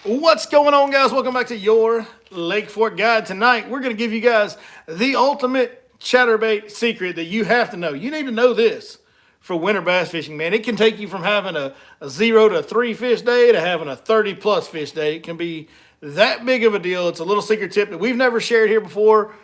What's going on, guys? Welcome back to your Lake Fork Guide. Tonight, we're going to give you guys the ultimate chatterbait secret that you have to know. You need to know this for winter bass fishing, man. It can take you from having a 0 to 3 fish day to having a 30 plus fish day. It can be that big of a deal. It's a little secret tip that we've never shared here before.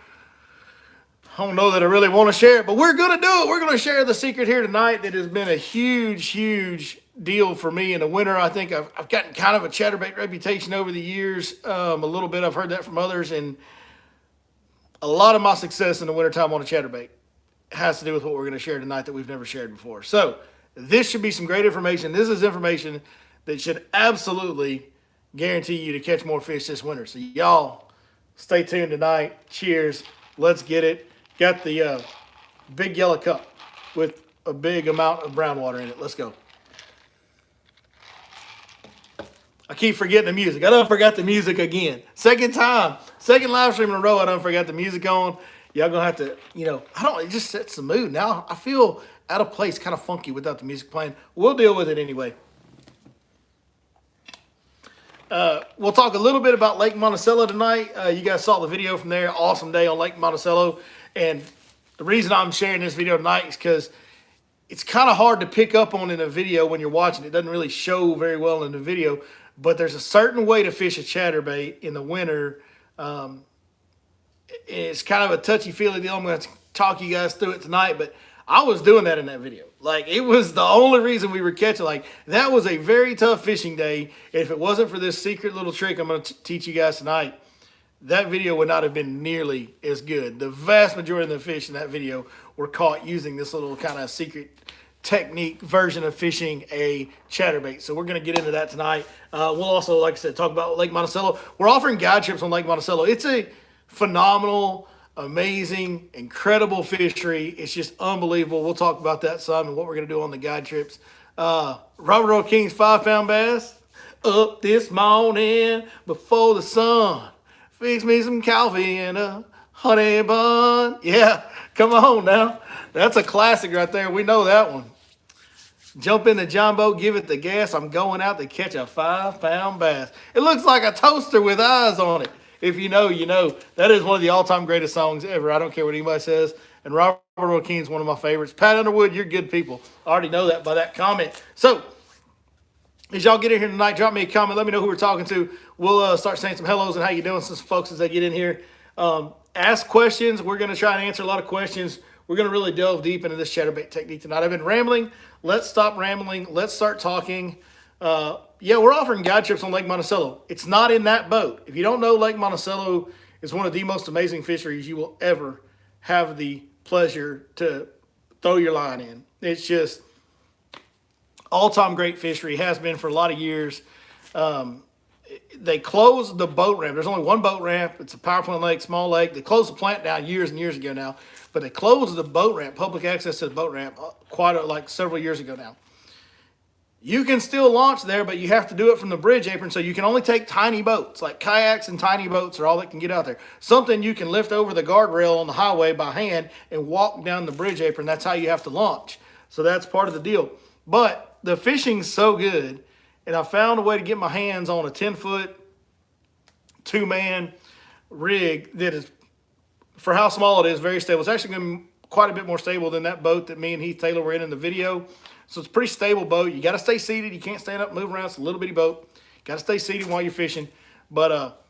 I don't know that I really want to share it, but we're going to do it. We're going to share the secret here tonight that has been a huge deal for me in the winter. I think I've gotten kind of a chatterbait reputation over the years, a little bit. I've heard that from others, and a lot of my success in the wintertime on a chatterbait has to do with what we're going to share tonight that we've never shared before. So this should be some great information. This is information that should absolutely guarantee you to catch more fish this winter. So y'all stay tuned tonight. Cheers. Let's get it. Got the big yellow cup with a big amount of brown water in it. Let's go. I keep forgetting the music. I done forgot the music again. Second live stream in a row, I done forgot the music on. Y'all gonna have to, it just sets the mood. Now I feel out of place, kind of funky without the music playing. We'll deal with it anyway. We'll talk a little bit about Lake Monaceel tonight. You guys saw the video from there. Awesome day on Lake Monaceel. And the reason I'm sharing this video tonight is because it's kind of hard to pick up on in a video when you're watching. It doesn't really show very well in the video. But there's a certain way to fish a chatterbait in the winter. It's kind of a touchy-feely deal. I'm going to talk you guys through it tonight. But I was doing that in that video. Like, it was the only reason we were catching. Like, that was a very tough fishing day. If it wasn't for this secret little trick I'm going to teach you guys tonight, that video would not have been nearly as good. The vast majority of the fish in that video were caught using this little kind of secret technique version of fishing a chatterbait. So we're going to get into that tonight. We'll also, like I said, talk about Lake Monaceel. We're offering guide trips on Lake Monaceel. It's a phenomenal, amazing, incredible fishery. It's just unbelievable. We'll talk about that some and what we're going to do on the guide trips. Robert Earl King's 5-pound bass. Up this morning before the sun. Fix me some coffee and a honey bun. Yeah, come on now. That's a classic right there. We know that one. Jump in the John boat, give it the gas. I'm going out to catch a 5-pound bass. It looks like a toaster with eyes on it. If you know, you know. That is one of the all-time greatest songs ever. I don't care what anybody says. And Robert Earl King is one of my favorites. Pat Underwood, you're good people. I already know that by that comment. So, as y'all get in here tonight, drop me a comment. Let me know who we're talking to. We'll start saying some hellos and how you doing, some folks as they get in here. Ask questions. We're going to try and answer a lot of questions. We're going to really delve deep into this chatterbait technique tonight. I've been rambling. Let's stop rambling. Let's start talking. Yeah, we're offering guide trips on Lake Monaceel. It's not in that boat. If you don't know, Lake Monaceel is one of the most amazing fisheries you will ever have the pleasure to throw your line in. It's just all-time great fishery. Has been for a lot of years. They closed the boat ramp. There's only one boat ramp. It's a power plant lake, small lake. They closed the plant down years and years ago now. But they closed the boat ramp, public access to the boat ramp, like several years ago now. You can still launch there, but you have to do it from the bridge apron, so you can only take tiny boats. Like kayaks and tiny boats are all that can get out there. Something you can lift over the guardrail on the highway by hand and walk down the bridge apron. That's how you have to launch. So that's part of the deal. But the fishing's so good, and I found a way to get my hands on a 10-foot, 2-man rig that is, for how small it is, very stable. It's actually going to be quite a bit more stable than that boat that me and Heath Taylor were in the video. So it's a pretty stable boat. You got to stay seated. You can't stand up and move around. It's a little bitty boat. Got to stay seated while you're fishing. But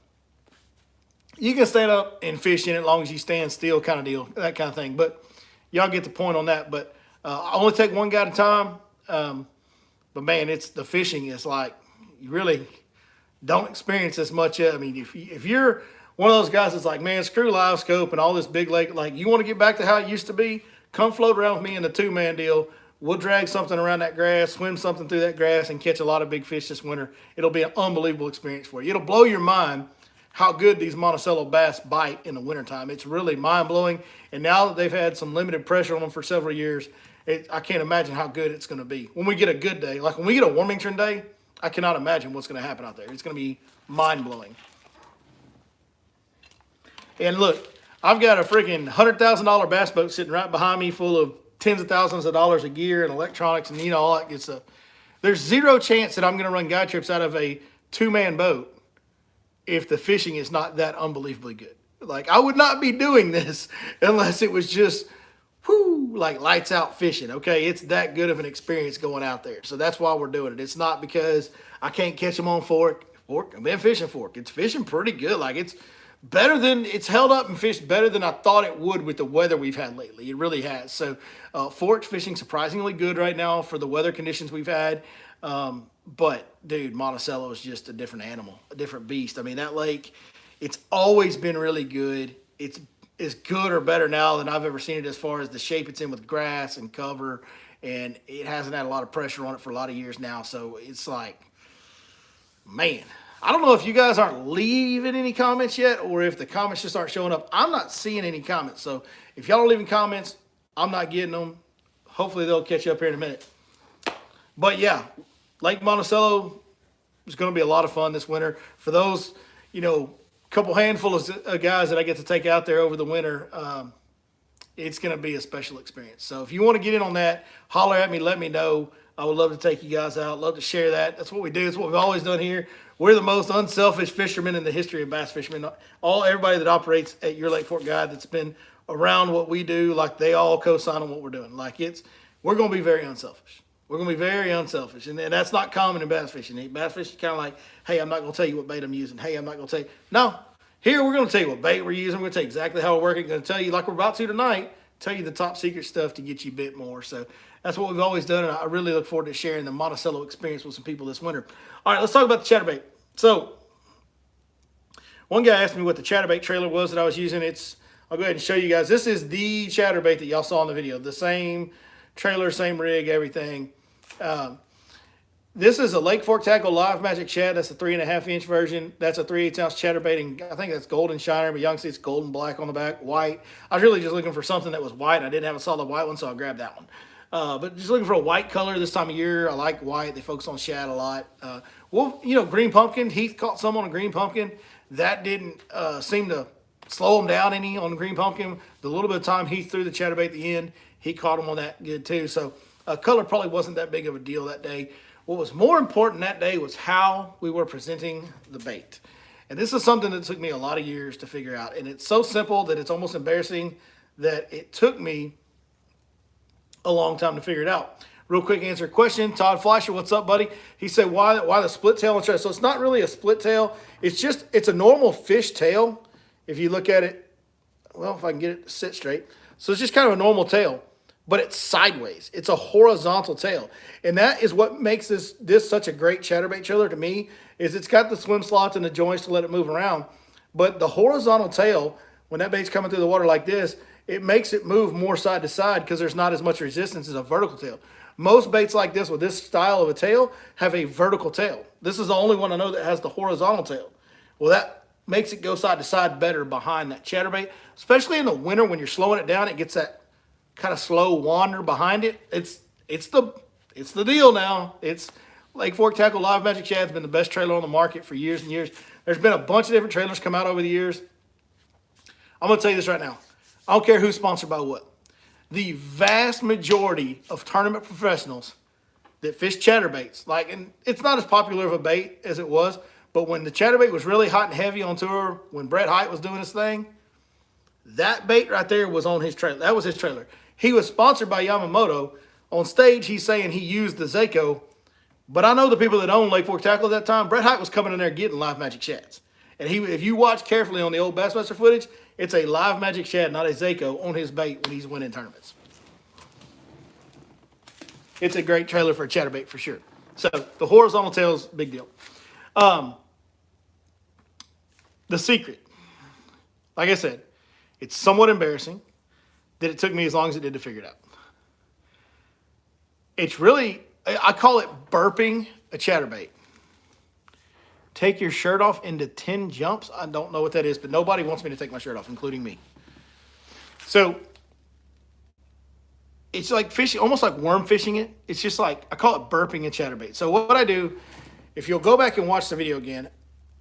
you can stand up and fish in it as long as you stand still, kind of deal, that kind of thing. But y'all get the point on that. But I only take one guy at a time. But man, the fishing is like, you really don't experience as much. I mean, if you're one of those guys that's like, man, screw live scope and all this big lake, like you want to get back to how it used to be, come float around with me in the 2-man deal. We'll drag something around that grass, swim something through that grass, and catch a lot of big fish this winter. It'll be an unbelievable experience for you. It'll blow your mind how good these Monaceel bass bite in the wintertime. It's really mind-blowing. And now that they've had some limited pressure on them for several years, I can't imagine how good it's going to be. When we get a good day, like when we get a Warmington day, I cannot imagine what's going to happen out there. It's going to be mind-blowing. And look, I've got a freaking $100,000 bass boat sitting right behind me full of tens of thousands of dollars of gear and electronics and all that good stuff. There's zero chance that I'm going to run guide trips out of a 2-man boat if the fishing is not that unbelievably good. Like, I would not be doing this unless it was just, whoo, like lights out fishing. Okay, it's that good of an experience going out there. So that's why we're doing it. It's not because I can't catch them on fork. I've been fishing fork. It's fishing pretty good. Like, it's held up and fished better than I thought it would with the weather we've had lately. It really has. So fork fishing surprisingly good right now for the weather conditions we've had. But dude, Monaceel is just a different animal, a different beast. I mean, that lake, it's always been really good. It's as good or better now than I've ever seen it as far as the shape it's in with grass and cover. And it hasn't had a lot of pressure on it for a lot of years now. So it's like, man, I don't know if you guys aren't leaving any comments yet or if the comments just aren't showing up. I'm not seeing any comments. So if y'all are leaving comments, I'm not getting them. Hopefully they'll catch you up here in a minute. But yeah, Lake Monticello is going to be a lot of fun this winter. For those, couple handful of guys that I get to take out there over the winter, it's going to be a special experience. So if you want to get in on that, holler at me, let me know. I would love to take you guys out, love to share that. That's what we do. It's what we've always done here. We're the most unselfish fishermen in the history of bass fishermen. Everybody that operates at Your Lake Fork Guide that's been around what we do, like they all co-sign on what we're doing. We're going to be very unselfish. We're going to be very unselfish. And that's not common in bass fishing. Bass fishing is kind of like, hey, I'm not going to tell you what bait I'm using. Hey, I'm not going to tell you. No, here we're going to tell you what bait we're using. We're going to tell you exactly how we're working. We're going to tell you, like we're about to tonight, tell you the top secret stuff to get you bit more. So that's what we've always done, and I really look forward to sharing the Monticello experience with some people this winter. All right, let's talk about the Chatterbait. So one guy asked me what the Chatterbait trailer was that I was using. I'll go ahead and show you guys. This is the Chatterbait that y'all saw in the video. The same trailer, same rig, everything. This is a Lake Fork Tackle Live Magic Chat. That's a 3.5-inch version. That's a 3/8 ounce Chatterbait, and I think that's golden shiner, but y'all can see it's golden black on the back, white. I was really just looking for something that was white. I didn't have a solid white one, so I grabbed that one. But just looking for a white color this time of year. I like white. They focus on shad a lot. Green pumpkin. Heath caught some on a green pumpkin. That didn't seem to slow him down any on the green pumpkin. The little bit of time Heath threw the Chatterbait at the end, he caught him on that good too. So color probably wasn't that big of a deal that day. What was more important that day was how we were presenting the bait. And this is something that took me a lot of years to figure out. And it's so simple that it's almost embarrassing that it took me a long time to figure it out. Real quick answer question. Todd Fleischer, what's up, buddy? He said, why the split tail? So it's not really a split tail. It's a normal fish tail. If you look at it, well, if I can get it to sit straight. So it's just kind of a normal tail, but it's sideways. It's a horizontal tail. And that is what makes this such a great Chatterbait trailer to me, is it's got the swim slots and the joints to let it move around. But the horizontal tail, when that bait's coming through the water like this, it makes it move more side to side because there's not as much resistance as a vertical tail. Most baits like this with this style of a tail have a vertical tail. This is the only one I know that has the horizontal tail. Well, that makes it go side to side better behind that Chatterbait, especially in the winter when you're slowing it down. It gets that kind of slow wander behind it. It's the deal now. It's Lake Fork Tackle Live Magic Shad's been the best trailer on the market for years and years. There's been a bunch of different trailers come out over the years. I'm going to tell you this right now. I don't care who's sponsored by what. The vast majority of tournament professionals that fish chatterbaits, and it's not as popular of a bait as it was, but when the chatterbait was really hot and heavy on tour, when Brett Hite was doing his thing, that bait right there was on his trailer. That was his trailer. He was sponsored by Yamamoto. On stage, he's saying he used the Zako, but I know the people that owned Lake Fork Tackle at that time. Brett Hite was coming in there getting live magic shads. And if you watch carefully on the old Bassmaster footage, it's a live magic shad, not a Zako, on his bait when he's winning tournaments. It's a great trailer for a chatterbait for sure. So the horizontal tail is a big deal. The secret, like I said, it's somewhat embarrassing that it took me as long as it did to figure it out. It's really, I call it burping a chatterbait. Take your shirt off into 10 jumps. I don't know what that is, but nobody wants me to take my shirt off, including me. So it's like fishing, almost like worm fishing it. It's just like, I call it burping a chatterbait. So what I do, if you'll go back and watch the video again,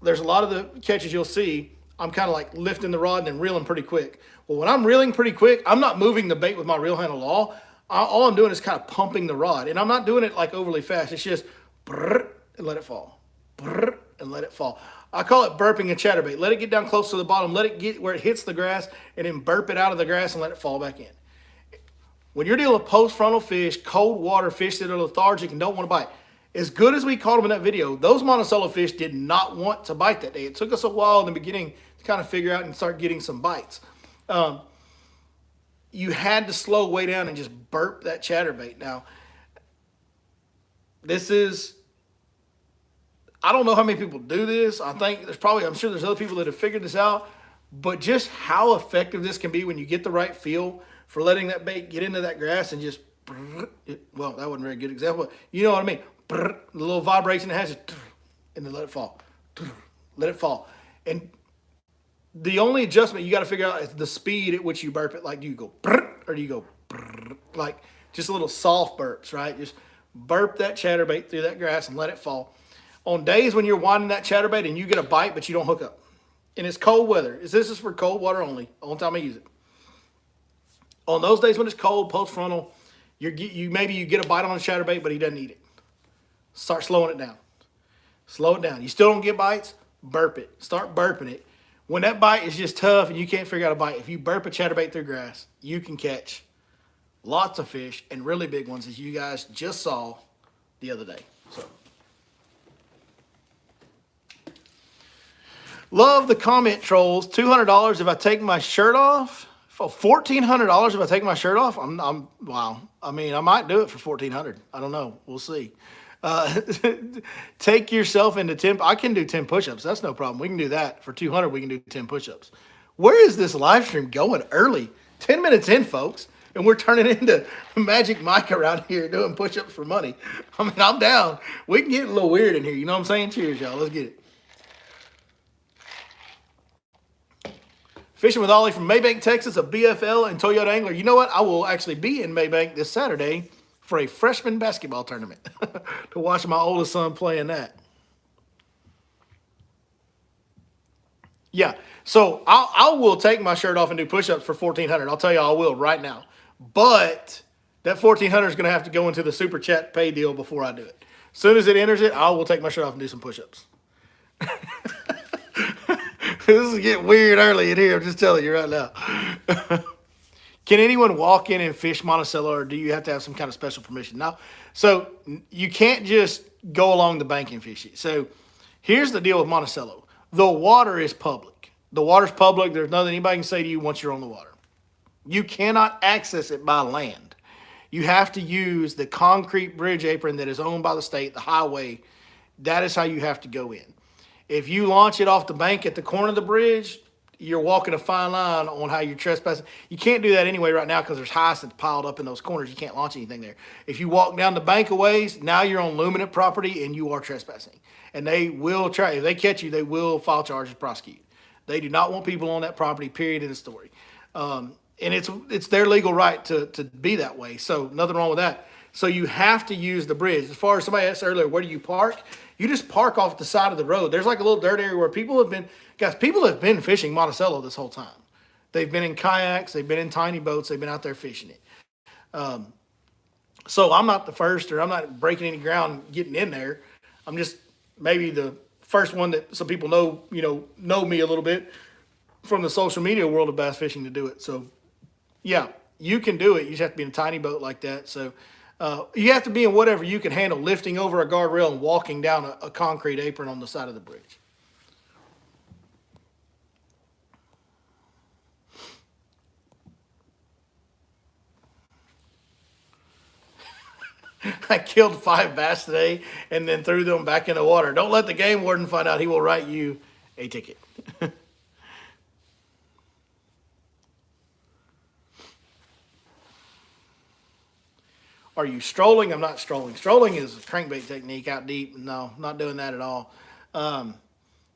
there's a lot of the catches you'll see, I'm kind of like lifting the rod and then reeling pretty quick. Well, when I'm reeling pretty quick, I'm not moving the bait with my reel handle at all. All I'm doing is kind of pumping the rod. And I'm not doing it like overly fast. It's just brrr, and let it fall. Brrr, and let it fall. I call it burping a chatterbait. Let it get down close to the bottom. Let it get where it hits the grass, and then burp it out of the grass and let it fall back in. When you're dealing with post-frontal fish, cold water fish that are lethargic and don't want to bite, as good as we caught them in that video, those Monaceel fish did not want to bite that day. It took us a while in the beginning to kind of figure out and start getting some bites. You had to slow way down and just burp that chatterbait. Now, I don't know how many people do this. I'm sure there's other people that have figured this out, but just how effective this can be when you get the right feel for letting that bait get into that grass and just, well, that wasn't a very good example, but you know what I mean. The little vibration it has, and then let it fall. Let it fall. And the only adjustment you got to figure out is the speed at which you burp it. Like, do you go, or do you go, like just a little soft burps, right? Just burp that chatterbait through that grass and let it fall. On days when you're winding that chatterbait and you get a bite, but you don't hook up, and it's cold weather, this is for cold water only, only time I use it. On those days when it's cold, post-frontal, maybe you get a bite on a chatterbait, but he doesn't eat it. Start slowing it down. Slow it down. You still don't get bites? Burp it. Start burping it. When that bite is just tough and you can't figure out a bite, if you burp a chatterbait through grass, you can catch lots of fish and really big ones, as you guys just saw the other day. So, love the comment trolls. $200 if I take my shirt off. $1,400 if I take my shirt off. Wow. I mean, I might do it for $1,400. I don't know. We'll see. Take yourself into 10. I can do 10 push-ups. That's no problem. We can do that for 200. We can do 10 push-ups. Where is this live stream going early? 10 minutes in, folks, and we're turning into Magic Mike around here doing push-ups for money. I mean, I'm down. We can get a little weird in here. You know what I'm saying? Cheers, y'all. Let's get it. Fishing with Ollie from Maybank, Texas, a BFL and Toyota Angler. You know what? I will actually be in Maybank this Saturday for a freshman basketball tournament to watch my oldest son play in that. Yeah, so I will take my shirt off and do push-ups for $1,400. I'll tell you, I will right now. But that $1,400 is going to have to go into the super chat pay deal before I do it. As soon as it enters it, I will take my shirt off and do some push-ups. This is getting weird early in here. I'm just telling you right now. Can anyone walk in and fish Monaceel, or do you have to have some kind of special permission? No. So you can't just go along the bank and fish it. So here's the deal with Monaceel. The water is public. The water's public. There's nothing anybody can say to you once you're on the water. You cannot access it by land. You have to use the concrete bridge apron that is owned by the state, the highway. That is how you have to go in. If you launch it off the bank at the corner of the bridge, you're walking a fine line on how you're trespassing. You can't do that anyway right now because there's hyacinth piled up in those corners. You can't launch anything there. If you walk down the bank a ways, now you're on luminant property and you are trespassing. And they will try, if they catch you, they will file charges, prosecute. They do not want people on that property, period, in the story. And it's their legal right to be that way. So nothing wrong with that. So you have to use the bridge. As far as somebody asked earlier, where do you park? You just park off the side of the road. There's like a little dirt area where people have been fishing Monaceel this whole time. They've been in kayaks. They've been in tiny boats. They've been out there fishing it. So I'm not the first, or I'm not breaking any ground getting in there. I'm just maybe the first one that some people know me a little bit from the social media world of bass fishing to do it. So yeah, you can do it. You just have to be in a tiny boat like that. So you have to be in whatever you can handle, lifting over a guardrail and walking down a concrete apron on the side of the bridge. I killed 5 bass today and then threw them back in the water. Don't let the game warden find out. He will write you a ticket. Are you strolling? I'm not strolling. Strolling is a crankbait technique out deep. No, not doing that at all.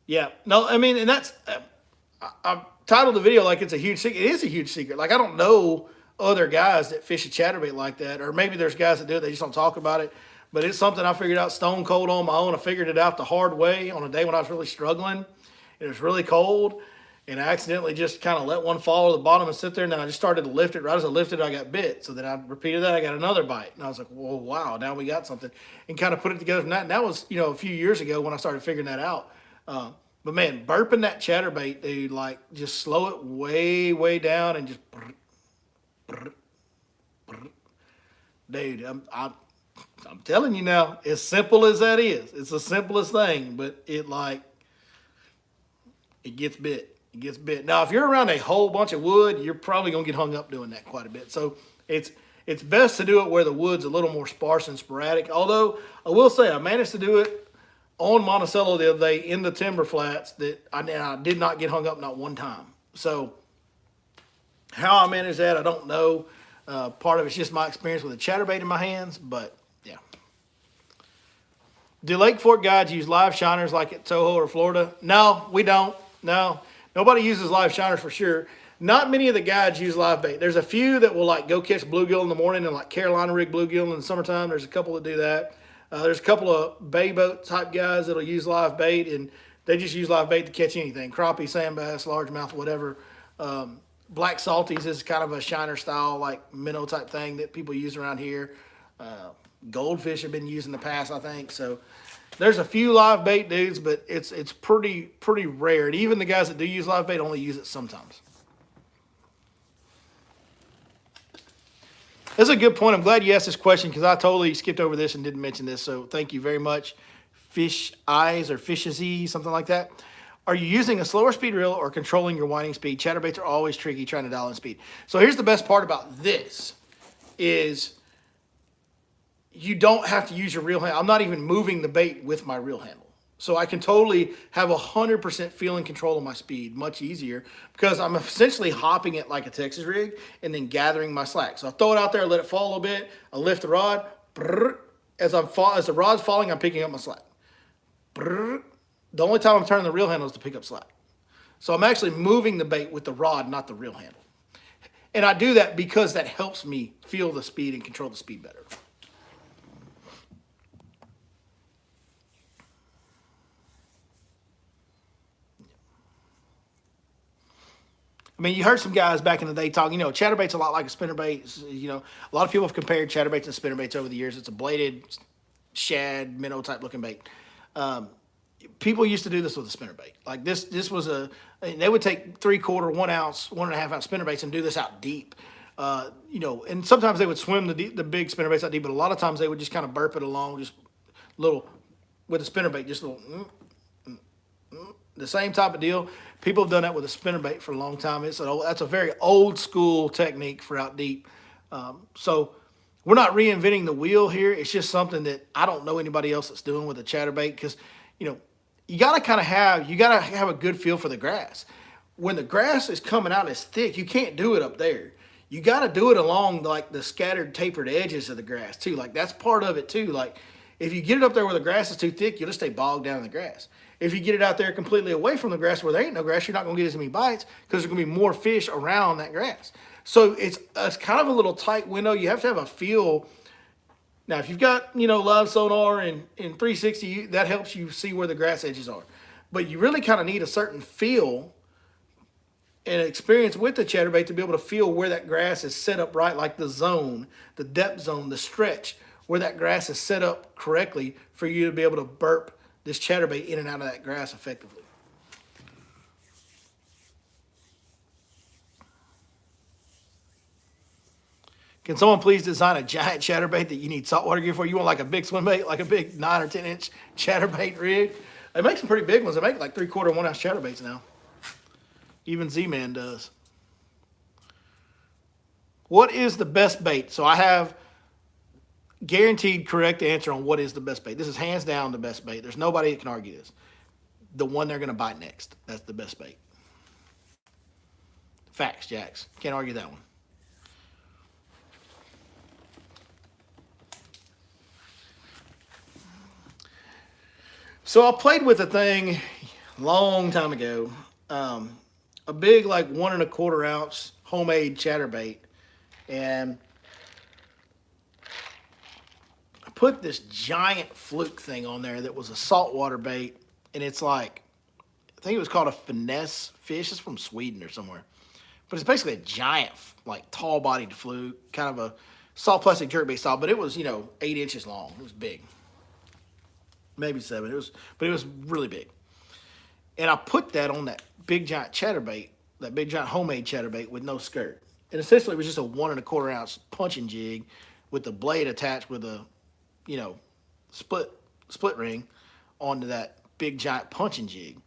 Yeah, no, I mean, and that's, I titled the video like it's a huge secret. It is a huge secret. Like, I don't know other guys that fish a chatterbait like that, or maybe there's guys that do it, they just don't talk about it. But it's something I figured out stone cold on my own. I figured it out the hard way on a day when I was really struggling. It was really cold, and I accidentally just kind of let one fall to the bottom and sit there, and then I just started to lift it. Right as I lifted it, I got bit. So then I repeated that, I got another bite. And I was like, well, wow, now we got something. And kind of put it together from that. And that was, a few years ago when I started figuring that out. But man, burping that chatterbait, dude, like just slow it way, way down and just, dude, I'm telling you now, as simple as that is, it's the simplest thing, but it gets bit. It gets bit. Now, if you're around a whole bunch of wood, you're probably gonna get hung up doing that quite a bit. So it's best to do it where the wood's a little more sparse and sporadic. Although I will say I managed to do it on Monticello the other day in the timber flats that I did not get hung up not one time. So how I managed that, I don't know. Part of it's just my experience with a chatterbait in my hands, but yeah. Do Lake Fork guides use live shiners like at Toho or Florida? No, we don't. No, nobody uses live shiners for sure. Not many of the guides use live bait. There's a few that will like go catch bluegill in the morning and like Carolina rig bluegill in the summertime. There's a couple that do that. There's a couple of bay boat type guys that'll use live bait, and they just use live bait to catch anything. Crappie, sand bass, largemouth, whatever. Black salties is kind of a shiner style, like minnow type thing that people use around here. Goldfish have been used in the past, I think. So there's a few live bait dudes, but it's pretty rare. And even the guys that do use live bait only use it sometimes. That's a good point. I'm glad you asked this question because I totally skipped over this and didn't mention this. So thank you very much. Fish Eyes or Fishy, something like that. Are you using a slower speed reel or controlling your winding speed? Chatterbaits are always tricky trying to dial in speed. So here's the best part about this is you don't have to use your reel handle. I'm not even moving the bait with my reel handle. So I can totally have 100% feel and control of my speed, much easier, because I'm essentially hopping it like a Texas rig and then gathering my slack. So I throw it out there, let it fall a little bit. I lift the rod. As the rod's falling, I'm picking up my slack. The only time I'm turning the reel handle is to pick up slack. So I'm actually moving the bait with the rod, not the reel handle. And I do that because that helps me feel the speed and control the speed better. I mean, you heard some guys back in the day talking, chatterbait's a lot like a spinnerbait. A lot of people have compared chatterbaits and spinnerbaits over the years. It's a bladed shad, minnow type looking bait. People used to do this with a spinnerbait. Like this was they would take 3/4, 1 ounce, 1.5 ounce spinnerbaits and do this out deep. And sometimes they would swim the big spinnerbaits out deep, but a lot of times they would just kind of burp it along, just little, with a spinnerbait, just a little, the same type of deal. People have done that with a spinnerbait for a long time. That's a very old school technique for out deep. So we're not reinventing the wheel here. It's just something that I don't know anybody else that's doing with a chatterbait because, you got to have a good feel for the grass. When the grass is coming out as thick, you can't do it up there. You got to do it along like the scattered tapered edges of the grass too. Like that's part of it too. Like if you get it up there where the grass is too thick, you'll just stay bogged down in the grass. If you get it out there completely away from the grass where there ain't no grass, you're not going to get as many bites because there's going to be more fish around that grass. So it's kind of a little tight window. You have to have a feel. Now, if you've got, live sonar and 360, that helps you see where the grass edges are. But you really kind of need a certain feel and experience with the chatterbait to be able to feel where that grass is set up right, like the zone, the depth zone, the stretch, where that grass is set up correctly for you to be able to burp this chatterbait in and out of that grass effectively. Can someone please design a giant chatterbait that you need saltwater gear for? You want like a big swim bait, like a big 9 or 10 inch chatterbait rig? They make some pretty big ones. They make like 3/4, 1 ounce chatterbaits now. Even Z-Man does. What is the best bait? So I have guaranteed correct answer on what is the best bait. This is hands down the best bait. There's nobody that can argue this. The one they're going to bite next. That's the best bait. Facts, Jax. Can't argue that one. So I played with a thing a long time ago. A big like 1 1/4 ounce homemade chatterbait. And put this giant fluke thing on there that was a saltwater bait, and it's like, I think it was called a finesse fish. It's from Sweden or somewhere. But it's basically a giant, like tall-bodied fluke, kind of a soft plastic jerkbait style, but it was, 8 inches long. It was big. Maybe 7. But it was really big. And I put that on that big giant chatterbait, that big giant homemade chatterbait with no skirt. And essentially it was just a 1 1/4 ounce punching jig with the blade attached with a, you know, split ring onto that big giant punching jig.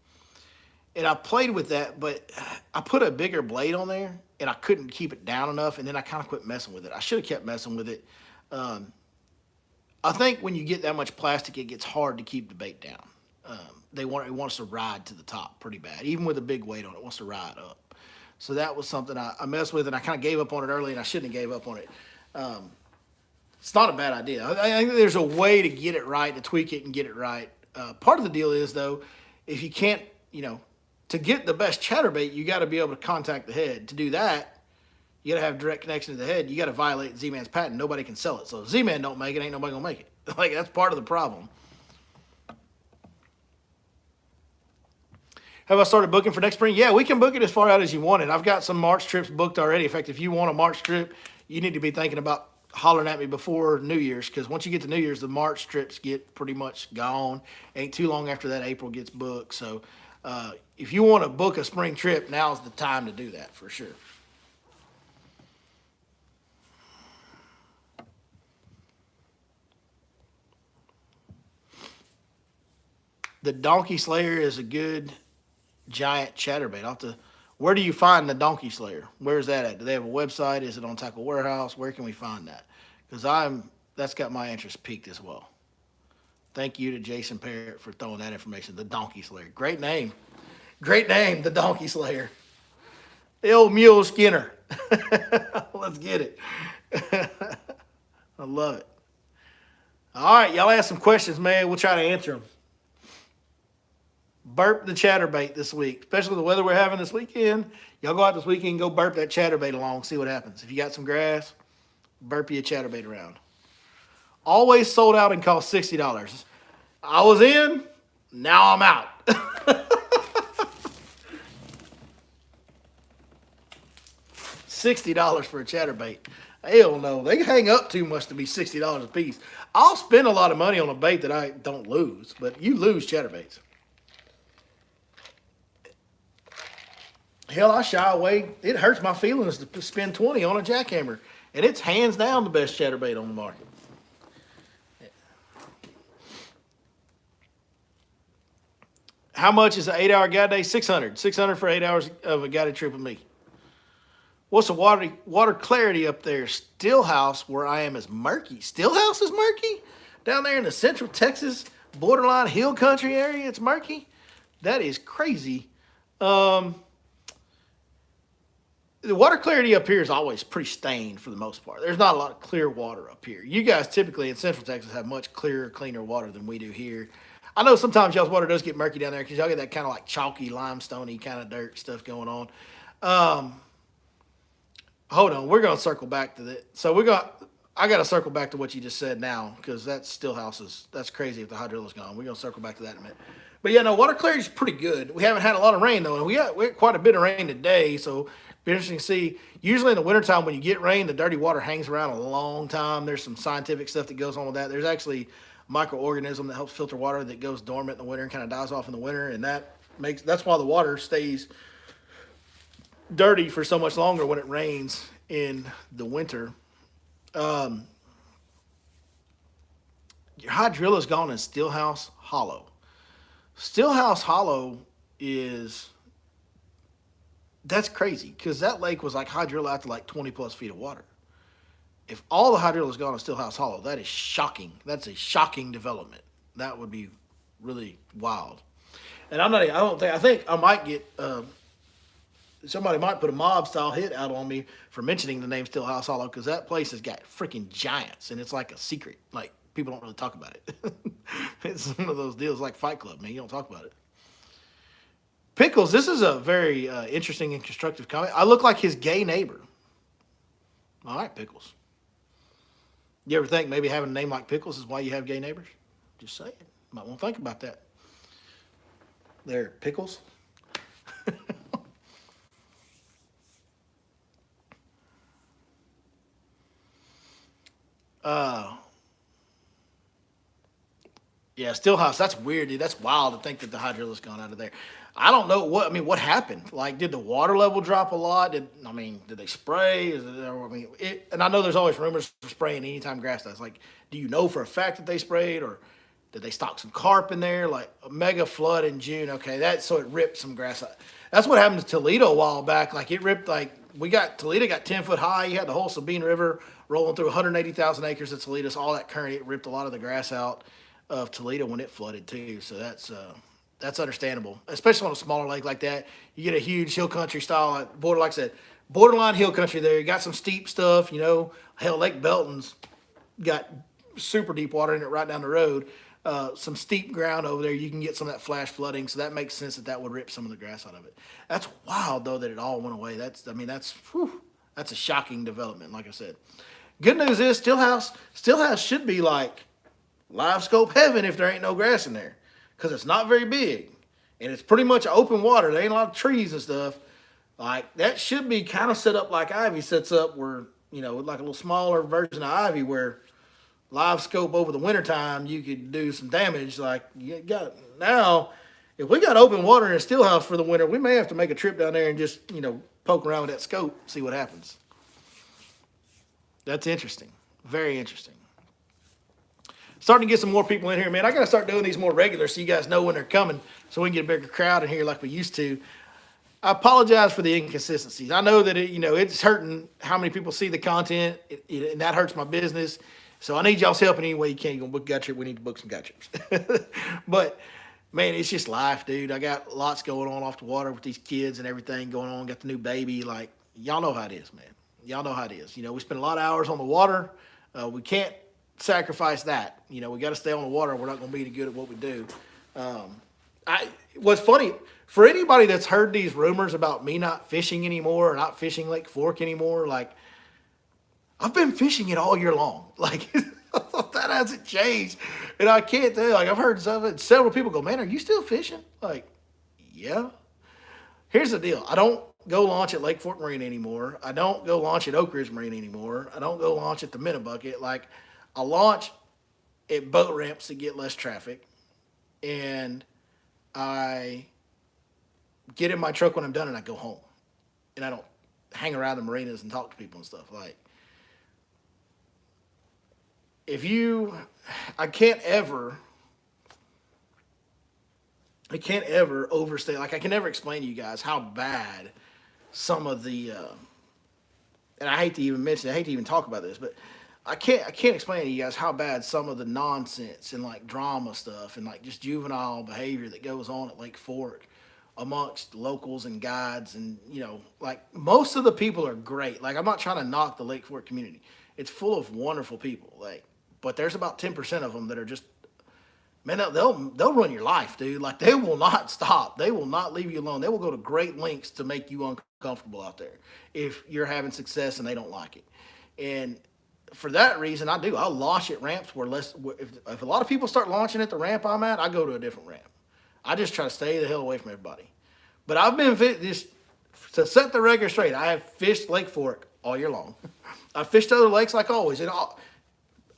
And I played with that, but I put a bigger blade on there and I couldn't keep it down enough, and then I kind of quit messing with it. I should have kept messing with it. I think when you get that much plastic, it gets hard to keep the bait down. It wants to ride to the top pretty bad. Even with a big weight on it, it wants to ride up. So that was something I messed with, and I kind of gave up on it early, and I shouldn't have gave up on it. It's not a bad idea. I think there's a way to get it right, to tweak it and get it right. Part of the deal is, though, if you can't, to get the best chatterbait, you got to be able to contact the head. To do that, you got to have direct connection to the head. You got to violate Z-Man's patent. Nobody can sell it. So if Z-Man don't make it, ain't nobody gonna make it. Like, that's part of the problem. Have I started booking for next spring? Yeah, we can book it as far out as you want it. I've got some March trips booked already. In fact, if you want a March trip, you need to be thinking about hollering at me before New Year's, because once you get to New Year's, the March trips get pretty much gone. Ain't too long after that April gets booked. So if you want to book a spring trip, now's the time to do that for sure. The Donkey Slayer is a good giant chatterbait. Where do you find the Donkey Slayer? Where's that at? Do they have a website? Is it on Tackle Warehouse? Where can we find that? Because that's got my interest peaked as well. Thank you to Jason Parrott for throwing that information. The Donkey Slayer. Great name. Great name, the Donkey Slayer. The old mule Skinner. Let's get it. I love it. All right, y'all ask some questions, man. We'll try to answer them. Burp the chatterbait this week, especially the weather we're having this weekend. Y'all go out this weekend and go burp that chatterbait along, see what happens. If you got some grass, burp you a chatterbait around. Always sold out and cost $60. I was in, now I'm out. $60 for a chatterbait. Hell no, they hang up too much to be $60 a piece. I'll spend a lot of money on a bait that I don't lose, but you lose chatterbaits. Hell, I shy away. It hurts my feelings to spend $20 on a jackhammer. And it's hands down the best chatterbait on the market. How much is an 8-hour guide day? $600. $600 for 8 hours of a guided trip with me. What's the water clarity up there? Stillhouse, where I am, is murky. Stillhouse is murky? Down there in the central Texas borderline hill country area, it's murky? That is crazy. The water clarity up here is always pretty stained for the most part. There's not a lot of clear water up here. You guys typically in Central Texas have much clearer, cleaner water than we do here. I know sometimes y'all's water does get murky down there because y'all get that kind of like chalky, limestoney kind of dirt stuff going on. Hold on, we're gonna circle back to that. So I got to circle back to what you just said now, because that's Stillhouse that's crazy if the hydrilla's gone. We're gonna circle back to that in a minute. But yeah, no, water clarity is pretty good. We haven't had a lot of rain though, and we had quite a bit of rain today, so be interesting to see. Usually in the wintertime when you get rain, the dirty water hangs around a long time. There's some scientific stuff that goes on with that. There's actually a microorganism that helps filter water that goes dormant in the winter and kind of dies off in the winter, and that's why the water stays dirty for so much longer when it rains in the winter. Your hydrilla's gone in Stillhouse Hollow. Stillhouse Hollow that's crazy, because that lake was like hydrilla after like 20 plus feet of water. If all the hydrilla's gone in Stillhouse Hollow, that is shocking. That's a shocking development. That would be really wild. And I think I might get, somebody might put a mob style hit out on me for mentioning the name Stillhouse Hollow, because that place has got freaking giants and it's like a secret. Like, people don't really talk about it. It's one of those deals like Fight Club, man. You don't talk about it. Pickles, this is a very interesting and constructive comment. I look like his gay neighbor. All right, Pickles. You ever think maybe having a name like Pickles is why you have gay neighbors? Just saying. Might want to think about that. There, Pickles. Yeah, Stillhouse, that's weird, dude. That's wild to think that the hydrilla's gone out of there. I don't know what happened. Like, did the water level drop a lot? Did they spray? And I know there's always rumors of spraying anytime grass dies. Like, do you know for a fact that they sprayed, or did they stock some carp in there? Like a mega flood in June. Okay, so it ripped some grass out. That's what happened to Toledo a while back. Like it ripped, Toledo got 10 foot high. You had the whole Sabine River rolling through 180,000 acres of Toledo. So all that current, it ripped a lot of the grass out of Toledo when it flooded too. So that's understandable, especially on a smaller lake like that. You get a huge hill country style, like I said, borderline hill country there. You got some steep stuff, hell, Lake Belton's got super deep water in it right down the road. Some steep ground over there. You can get some of that flash flooding, so that makes sense that would rip some of the grass out of it. That's wild though that it all went away. That's a shocking development. Like I said, good news is Stillhouse should be like live scope heaven if there ain't no grass in there, because it's not very big and it's pretty much open water. There ain't a lot of trees and stuff. Like that should be kind of set up like Ivy sets up, where like a little smaller version of Ivy, where live scope over the wintertime, you could do some damage. Like you got now, if we got open water in a Stillhouse for the winter, we may have to make a trip down there and just, poke around with that scope, see what happens. That's interesting. Very interesting. Starting to get some more people in here, man. I got to start doing these more regular so you guys know when they're coming, so we can get a bigger crowd in here like we used to. I apologize for the inconsistencies. I know that it's hurting how many people see the content, and that hurts my business. So I need y'all's help in any way you can. You're going to book gut trip. We need to book some gut trips. But, man, it's just life, dude. I got lots going on off the water with these kids and everything going on. Got the new baby. Like, y'all know how it is, man. Y'all know how it is. We spend a lot of hours on the water. We can't sacrifice that. We got to stay on the water. We're not going to be any good at what we do. What's funny, for anybody that's heard these rumors about me not fishing anymore or not fishing Lake Fork anymore, like, I've been fishing it all year long. Like, that hasn't changed. And I can't tell you, like, I've heard several people go, man, are you still fishing? Like, yeah. Here's the deal. I don't go launch at Lake Fork Marine anymore. I don't go launch at Oak Ridge Marine anymore. I don't go launch at the Minnebucket. Like, I launch at boat ramps to get less traffic. And I get in my truck when I'm done and I go home. And I don't hang around the marinas and talk to people and stuff. Like, I can't ever overstay. Like, I can never explain to you guys how bad some of the, and I hate to even talk about this, but I can't explain to you guys how bad some of the nonsense and like drama stuff and like just juvenile behavior that goes on at Lake Fork amongst locals and guides. And, like, most of the people are great. Like, I'm not trying to knock the Lake Fork community. It's full of wonderful people. Like, but there's about 10% of them that are just, man, they'll run your life, dude. Like, they will not stop. They will not leave you alone. They will go to great lengths to make you uncomfortable out there if you're having success and they don't like it. And for that reason, I'll launch at ramps where if a lot of people start launching at the ramp I'm at, I go to a different ramp. I just try to stay the hell away from everybody. But I've been just to set the record straight. I have fished Lake Fork all year long. I've fished other lakes like always, and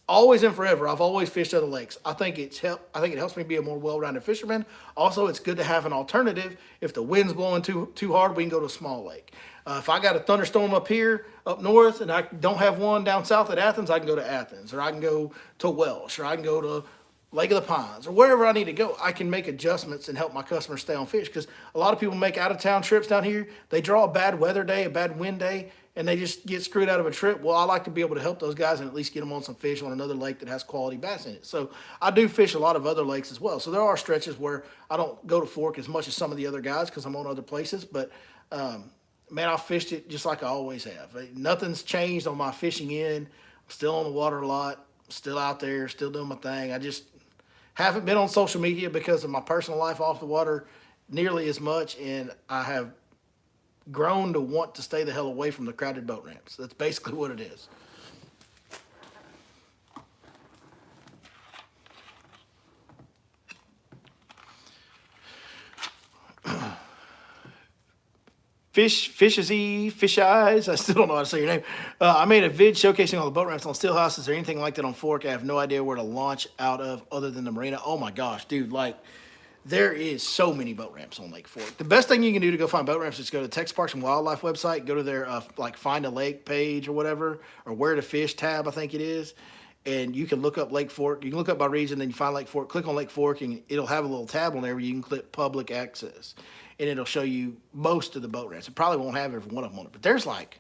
always and forever. I've always fished other lakes. I think it helps me be a more well-rounded fisherman. Also, it's good to have an alternative. If the wind's blowing too hard, we can go to a small lake. If I got a thunderstorm up north, and I don't have one down south at Athens, I can go to Athens, or I can go to Welsh, or I can go to Lake of the Pines, or wherever I need to go. I can make adjustments and help my customers stay on fish, because a lot of people make out-of-town trips down here. They draw a bad weather day, a bad wind day, and they just get screwed out of a trip. Well, I like to be able to help those guys and at least get them on some fish on another lake that has quality bass in it. So I do fish a lot of other lakes as well. So there are stretches where I don't go to Fork as much as some of the other guys because I'm on other places. But, man, I've fished it just like I always have. Nothing's changed on my fishing end. I'm still on the water a lot, still out there, still doing my thing. I just haven't been on social media because of my personal life off the water nearly as much, and I have grown to want to stay the hell away from the crowded boat ramps. That's basically what it is. Fish Eyes. I still don't know how to say your name. I made a vid showcasing all the boat ramps on Stillhouse. Is there anything like that on Fork? I have no idea where to launch out of other than the marina. Oh my gosh, dude! Like, there is so many boat ramps on Lake Fork. The best thing you can do to go find boat ramps is go to Texas Parks and Wildlife website, go to their like find a lake page or whatever, or where to fish tab, I think it is, and you can look up Lake Fork. You can look up by region, then you find Lake Fork, click on Lake Fork, and it'll have a little tab on there where you can click public access, and it'll show you most of the boat ramps. It probably won't have every one of them on it, but there's like,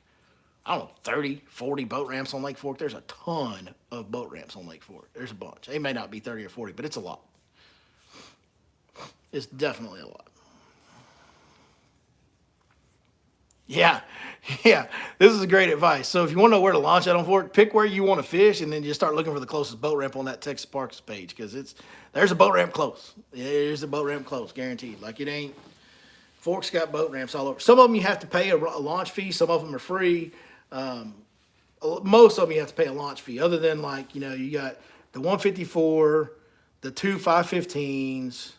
I don't know, 30, 40 boat ramps on Lake Fork. There's a ton of boat ramps on Lake Fork. There's a bunch. It may not be 30 or 40, but it's a lot. It's definitely a lot. Yeah, yeah. This is great advice. So if you want to know where to launch out on Fork, pick where you want to fish, and then just start looking for the closest boat ramp on that Texas Parks page, because there's a boat ramp close. There's a boat ramp close, guaranteed. Like, it ain't. Fork's got boat ramps all over. Some of them you have to pay a launch fee. Some of them are free. Most of them you have to pay a launch fee. Other than, like, you got the 154, the two 515s.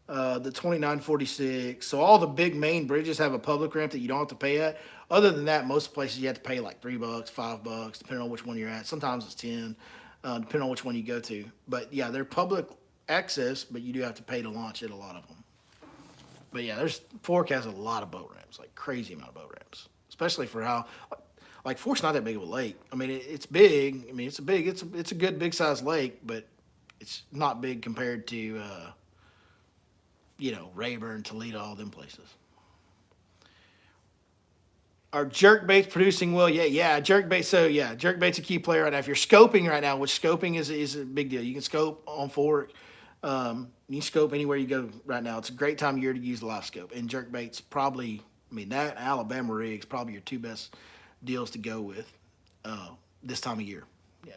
The 2946. So all the big main bridges have a public ramp that you don't have to pay at. Other than that, most places you have to pay like $3, $5, depending on which one you're at. Sometimes it's 10, depending on which one you go to. But yeah, they're public access, but you do have to pay to launch at a lot of them. But yeah, Fork has a lot of boat ramps, like crazy amount of boat ramps, especially for how, like, Fork's not that big of a lake. I mean, it's big. I mean, it's a good big sized lake, but it's not big compared to, Rayburn, Toledo, all them places. Are jerkbaits producing well? Yeah, jerkbait. So yeah, jerkbait's a key player right now. If you're scoping right now, which scoping is a big deal. You can scope on Fork. You can scope anywhere you go right now. It's a great time of year to use the live scope. And jerkbait's probably, that Alabama rig's probably your two best deals to go with this time of year. Yeah.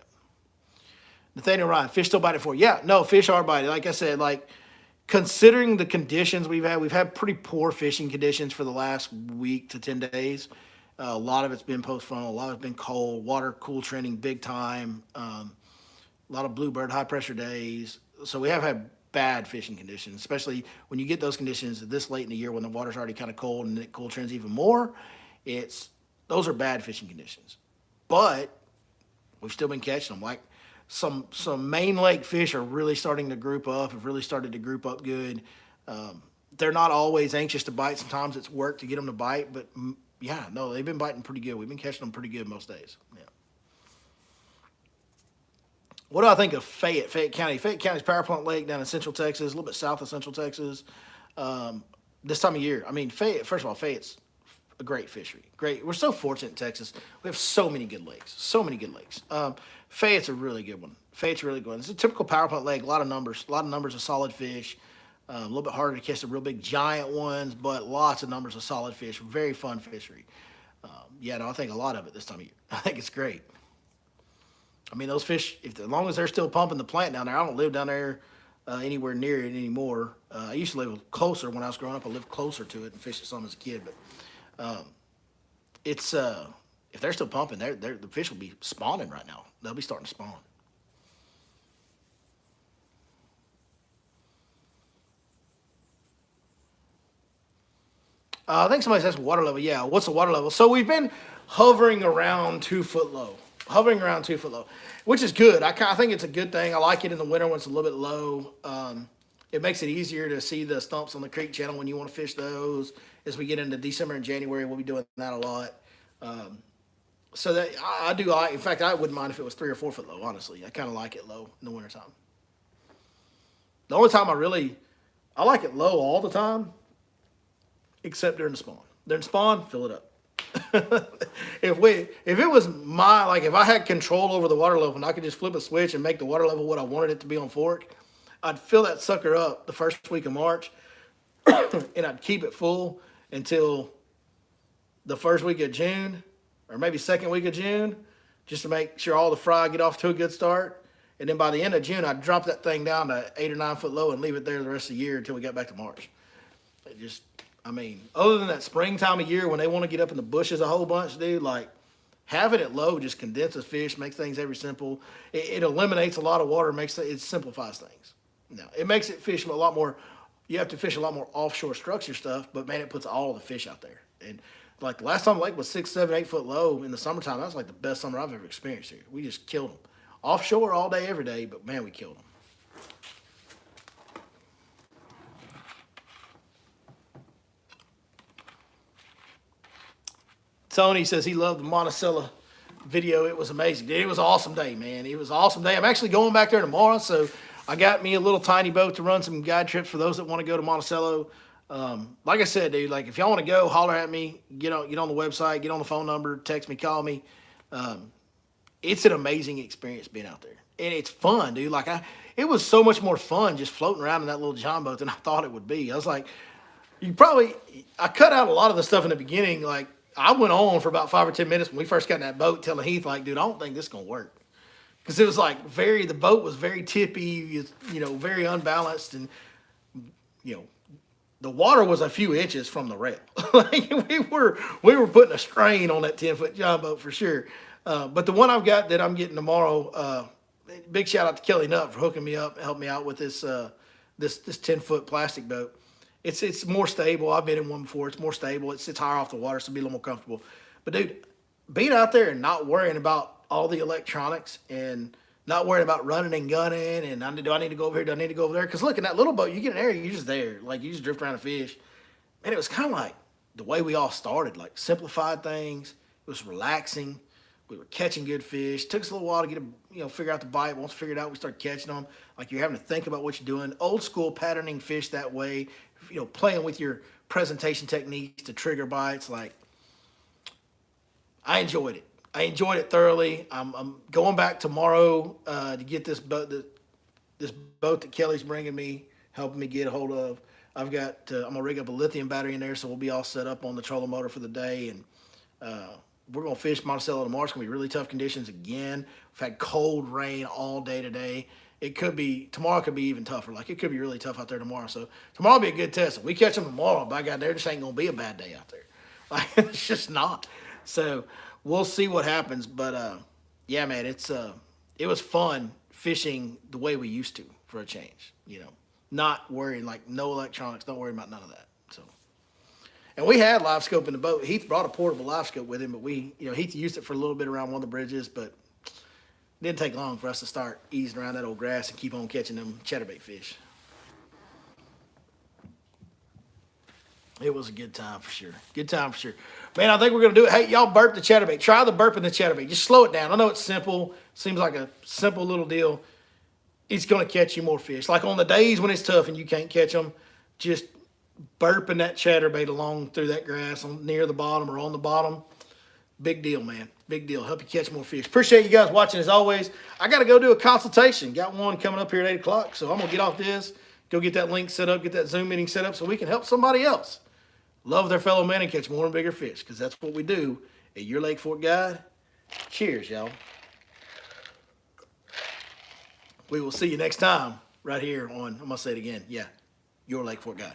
Nathaniel Ryan, fish still biting for? Yeah, no, fish are biting. Like I said, considering the conditions we've had pretty poor fishing conditions for the last week to 10 days. A lot of it's been post-frontal. A lot of it's been cold. Water cool trending big time. A lot of bluebird high pressure days. So we have had bad fishing conditions, especially when you get those conditions this late in the year when the water's already kind of cold and it cool trends even more. Those are bad fishing conditions. But we've still been catching them. Like, some main lake fish are really starting to group up, have really started to group up good. They're not always anxious to bite. Sometimes it's work to get them to bite, but yeah, no, they've been biting pretty good. We've been catching them pretty good most days. Yeah. What do I think of Fayette County? Fayette County's Power Plant Lake down in Central Texas, a little bit south of Central Texas. This time of year, Fayette, first of all, Fayette's a great fishery. Great. We're so fortunate in Texas. We have so many good lakes. Fayette's a really good one. Fayette's a really good one. It's a typical power plant lake. A lot of numbers of solid fish. A little bit harder to catch the real big giant ones, but lots of numbers of solid fish. Very fun fishery. I think a lot of it this time of year. I think it's great. Those fish, as long as they're still pumping the plant down there, I don't live down there anywhere near it anymore. I used to live closer when I was growing up. I lived closer to it and fished some as a kid, but if they're still pumping, the fish will be spawning right now. They'll be starting to spawn. I think somebody's asking water level. Yeah, what's the water level? So we've been hovering around 2 foot low. Which is good. I think it's a good thing. I like it in the winter when it's a little bit low. It makes it easier to see the stumps on the creek channel when you want to fish those. As we get into December and January, we'll be doing that a lot. So that I do like. In fact, I wouldn't mind if it was 3 or 4 foot low. Honestly, I kind of like it low in the wintertime. The only time I like it low all the time, except during the spawn. During spawn, fill it up. If it was if I had control over the water level and I could just flip a switch and make the water level what I wanted it to be on Fork, I'd fill that sucker up the first week of March, and I'd keep it full until the first week of June, or maybe second week of June, just to make sure all the fry get off to a good start. And then by the end of June, I'd drop that thing down to 8 or 9 foot low and leave it there the rest of the year until we got back to March. Other than that spring time of year when they want to get up in the bushes a whole bunch, dude, having it low just condenses fish, makes things very simple. It eliminates a lot of water, it simplifies things. Now, it makes it fish a lot more. You have to fish a lot more offshore structure stuff, but man, it puts all the fish out there. And the last time the lake was 6, 7, 8 foot low in the summertime, that was the best summer I've ever experienced here. We just killed them. Offshore all day, every day, but man, we killed them. Tony says he loved the Monaceel video. It was amazing. Dude, it was an awesome day, man. It was an awesome day. I'm actually going back there tomorrow, so I got me a little tiny boat to run some guide trips for those that want to go to Monticello. Like I said, dude, like if y'all want to go, holler at me. Get on the website, get on the phone number, text me, call me. It's an amazing experience being out there, and it's fun, dude. Like it was so much more fun just floating around in that little John boat than I thought it would be. I was like, I cut out a lot of the stuff in the beginning. Like I went on for about 5 or 10 minutes when we first got in that boat, telling Heath, like, dude, I don't think this is gonna work. Because it was like the boat was very tippy, very unbalanced, and the water was a few inches from the rail. Like we were putting a strain on that 10-foot John boat for sure. But the one I've got that I'm getting tomorrow, big shout out to Kelly Nutt for hooking me up, helping me out with this 10-foot plastic boat. It's more stable. I've been in one before. It's more stable. It sits higher off the water, so it'll be a little more comfortable. But dude, being out there and not worrying about all the electronics and not worrying about running and gunning and do I need to go over here? Do I need to go over there? Because look, in that little boat, you get in there, you're just there. Like, you just drift around and fish. And it was kind of like the way we all started, like simplified things. It was relaxing. We were catching good fish. It took us a little while to get figure out the bite. Once we figured it out, we started catching them. Like, you're having to think about what you're doing. Old school patterning fish that way, playing with your presentation techniques to trigger bites. Like, I enjoyed it. I enjoyed it thoroughly. I'm going back tomorrow to get this boat that Kelly's bringing me, helping me get a hold of. I'm gonna rig up a lithium battery in there, so we'll be all set up on the trolling motor for the day. And we're gonna fish Monticello tomorrow. It's gonna be really tough conditions again. We've had cold rain all day today. Tomorrow could be even tougher. Like, it could be really tough out there tomorrow. So tomorrow will be a good test. If we catch them tomorrow, by God, there just ain't gonna be a bad day out there. Like, it's just not. So we'll see what happens. But yeah, man, it was fun fishing the way we used to for a change. Not worrying, like, no electronics, don't worry about none of that. So, and we had live scope in the boat. Heath brought a portable live scope with him, but Heath used it for a little bit around one of the bridges, but it didn't take long for us to start easing around that old grass and keep on catching them chatterbait fish. It was a good time for sure. Good time for sure. Man, I think we're going to do it. Hey, y'all burp the chatterbait. Try the burping the chatterbait. Just slow it down. I know it's simple. Seems like a simple little deal. It's going to catch you more fish. Like on the days when it's tough and you can't catch them, just burping that chatterbait along through that grass near the bottom or on the bottom. Big deal, man. Big deal. Help you catch more fish. Appreciate you guys watching as always. I got to go do a consultation. Got one coming up here at 8 o'clock, so I'm going to get off this, go get that link set up, get that Zoom meeting set up so we can help somebody else love their fellow man and catch more and bigger fish, because that's what we do at Your Lake Fork Guide. Cheers, y'all. We will see you next time right here on, I'm going to say it again, yeah, Your Lake Fork Guide.